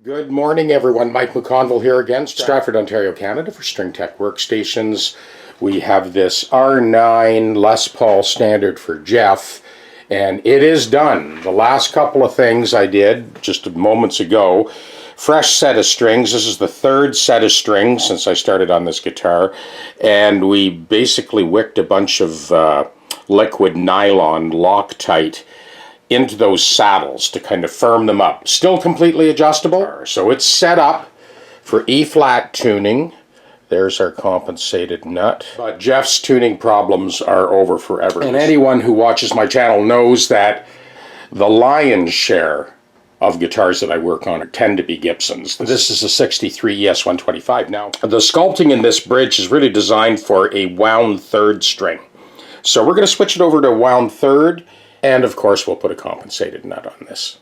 Good morning, everyone. Mike McConville here again, Stratford, Ontario, Canada for StringTech Workstations. We have this R9 Les Paul standard for Jeff, and it is done. The last couple of things I did just moments ago, fresh set of strings. This is the third set of strings since I started on this guitar, and we basically wicked a bunch of liquid nylon Loctite into those saddles to kind of firm them up. Still completely adjustable, so it's set up for E-flat tuning. There's our compensated nut. But Jeff's tuning problems are over forever. And anyone who watches my channel knows that the lion's share of guitars that I work on tend to be Gibsons. This is a 63 ES-125. Now, the sculpting in this bridge is really designed for a wound third string. So we're going to switch it over to wound third, and of course we'll put a compensated nut on this.